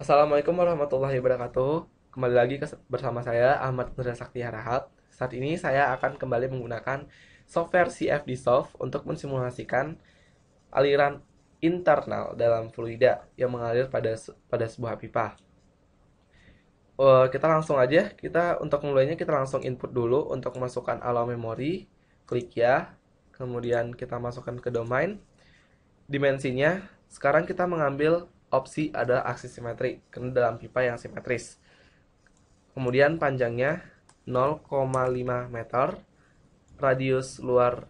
Assalamualaikum warahmatullahi wabarakatuh. Kembali lagi bersama saya Ahmad Nurul Sakti Harahap. Saat ini saya akan kembali menggunakan software CFD Soft untuk mensimulasikan aliran internal dalam fluida yang mengalir pada sebuah pipa. Kita langsung aja. Untuk mulainya kita langsung input dulu untuk masukkan allow memory. Klik ya. Kemudian kita masukkan ke domain. Dimensinya, sekarang kita mengambil opsi adalah aksis simetri karena dalam pipa yang simetris. Kemudian panjangnya 0,5 meter, radius luar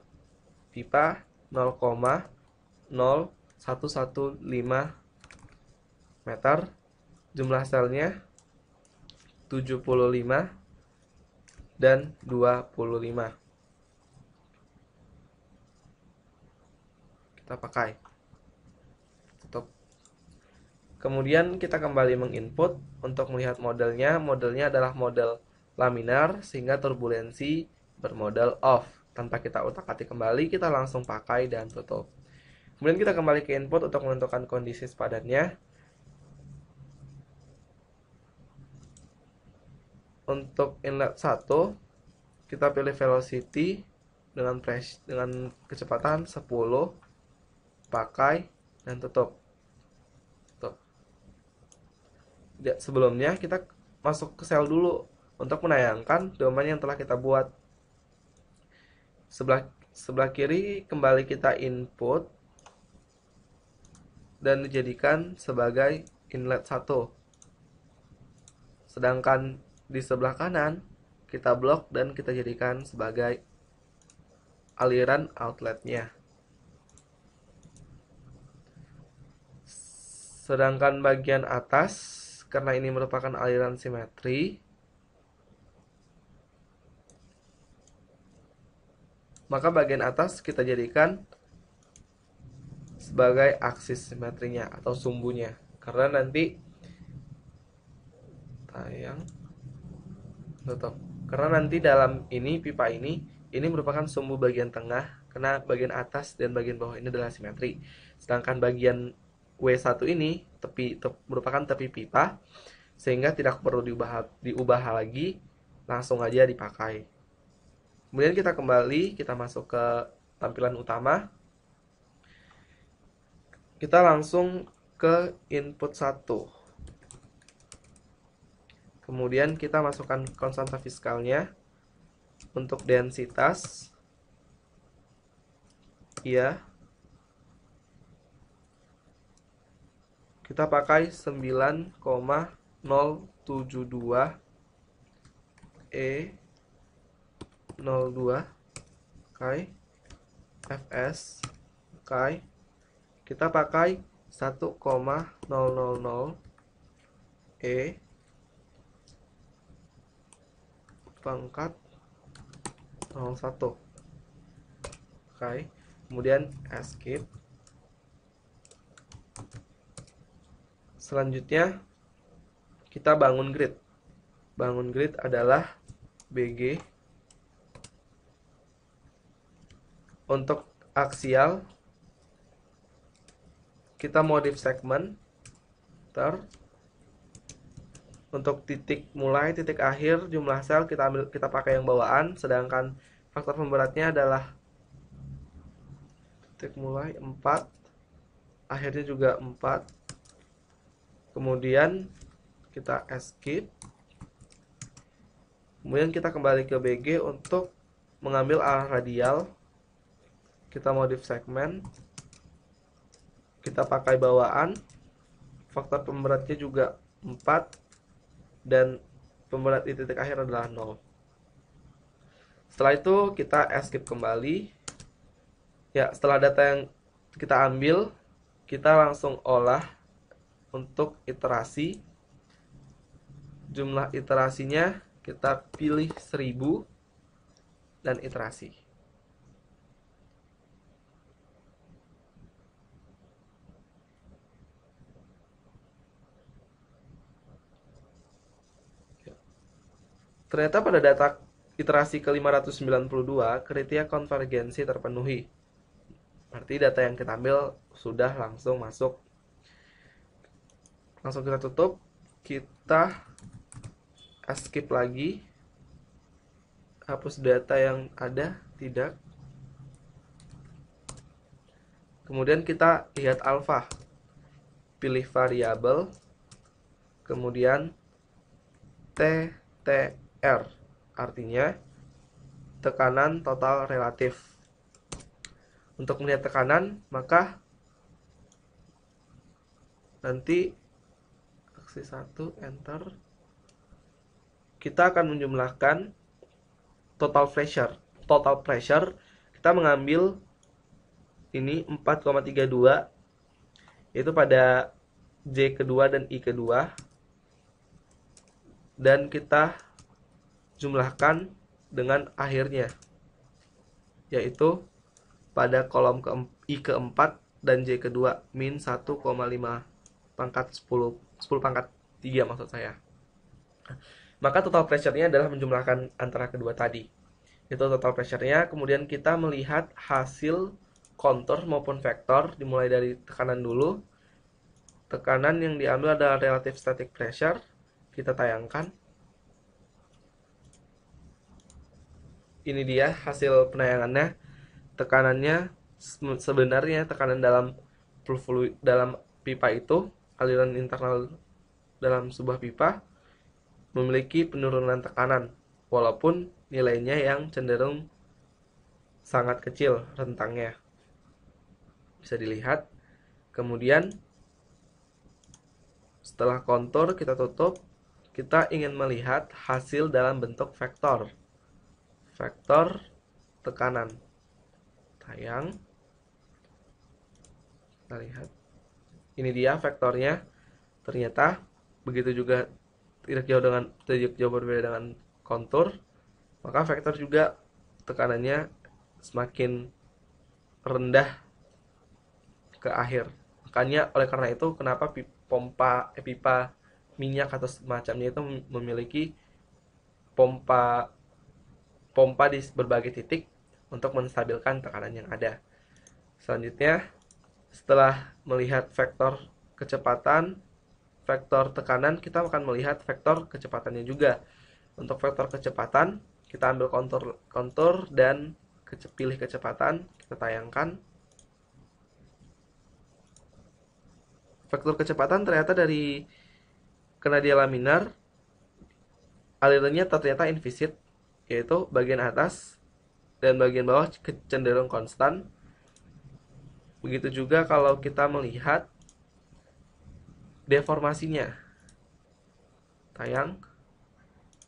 pipa 0,0115 meter, jumlah selnya 75 dan 25. Kita pakai. Tutup. Kemudian kita kembali menginput untuk melihat modelnya. Modelnya adalah model laminar sehingga turbulensi bermodel off. Tanpa kita utak-atik kembali, kita langsung pakai dan tutup. Kemudian kita kembali ke input untuk menentukan kondisi sepadannya. Untuk inlet 1, kita pilih velocity dengan kecepatan 10, pakai dan tutup. Sebelumnya kita masuk ke sel dulu untuk menayangkan domain yang telah kita buat. Sebelah kiri kembali kita input dan dijadikan sebagai inlet 1. Sedangkan di sebelah kanan kita blok dan kita jadikan sebagai aliran outletnya. Sedangkan bagian atas, karena ini merupakan aliran simetri, maka bagian atas kita jadikan sebagai aksis simetrinya atau sumbunya. Karena nanti dalam ini pipa ini merupakan sumbu bagian tengah, karena bagian atas dan bagian bawah ini adalah simetri. Sedangkan bagian W1 ini merupakan tepi pipa, sehingga tidak perlu diubah lagi, langsung aja dipakai. Kemudian kita masuk ke tampilan utama. Kita langsung ke input 1. Kemudian kita masukkan konstanta fiskalnya. Untuk densitas, iya, kita pakai 9,072 E02, oke. Fs, oke. Kita pakai 1,000 E pangkat 01, oke. Kemudian escape. Selanjutnya kita bangun grid. Bangun grid adalah BG. Untuk aksial kita modif segmen. Untuk titik mulai, titik akhir, jumlah sel kita pakai yang bawaan, sedangkan faktor pemberatnya adalah titik mulai 4, akhirnya juga 4. Kemudian kita escape. Kemudian kita kembali ke BG untuk mengambil arah radial. Kita modif segmen. Kita pakai bawaan. Faktor pemberatnya juga 4. Dan pemberat di titik akhir adalah 0. Setelah itu kita escape kembali. Ya, setelah data yang kita ambil, kita langsung olah untuk iterasi. Jumlah iterasinya kita pilih 1000 dan iterasi. Ternyata pada data iterasi ke-592, kriteria konvergensi terpenuhi. Berarti data yang kita ambil sudah langsung masuk. Langsung kita tutup. Kita escape lagi. Hapus data yang ada, tidak. Kemudian kita lihat alpha. Pilih variabel. Kemudian TTR, artinya tekanan total relatif. Untuk melihat tekanan, maka nanti aksi 1 enter, kita akan menjumlahkan total pressure. Total pressure kita mengambil ini 4,32, yaitu pada J kedua dan I kedua, dan kita jumlahkan dengan akhirnya, yaitu pada kolom I keempat dan J kedua min 1,5 pangkat 10 pangkat 3 maksud saya. Maka total pressure-nya adalah menjumlahkan antara kedua tadi. Itu total pressure-nya. Kemudian kita melihat hasil kontur maupun vektor, dimulai dari tekanan dulu. Tekanan yang diambil adalah relative static pressure. Kita tayangkan. Ini dia hasil penayangannya. Tekanannya sebenarnya tekanan dalam fluid, dalam pipa itu, aliran internal dalam sebuah pipa memiliki penurunan tekanan, walaupun nilainya yang cenderung sangat kecil rentangnya. Bisa dilihat. Kemudian setelah kontur kita tutup, kita ingin melihat hasil dalam bentuk vektor. Vektor tekanan. Tayang. Kita lihat. Ini dia vektornya. Ternyata begitu juga tidak jauh berbeda dengan kontur, maka vektor juga tekanannya semakin rendah ke akhir. Makanya oleh karena itu kenapa pipa minyak atau semacamnya itu memiliki pompa di berbagai titik untuk menstabilkan tekanan yang ada. Selanjutnya, setelah melihat vektor kecepatan, vektor tekanan, kita akan melihat vektor kecepatannya juga. Untuk vektor kecepatan, kita ambil kontur dan pilih kecepatan, kita tayangkan. Vektor kecepatan ternyata dari karena dia laminar, alirannya ternyata invisit, yaitu bagian atas dan bagian bawah cenderung konstan. Begitu juga kalau kita melihat deformasinya. Tayang.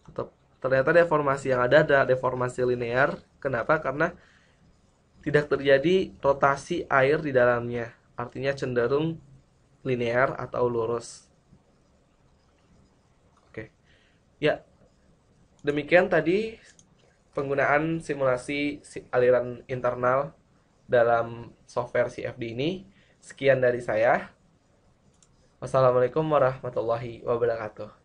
Tutup. Ternyata deformasi yang ada adalah deformasi linear. Kenapa? Karena tidak terjadi rotasi air di dalamnya. Artinya cenderung linear atau lurus. Oke. Ya. Demikian tadi penggunaan simulasi aliran internal dalam software CFD ini. Sekian dari saya. Wassalamualaikum warahmatullahi wabarakatuh.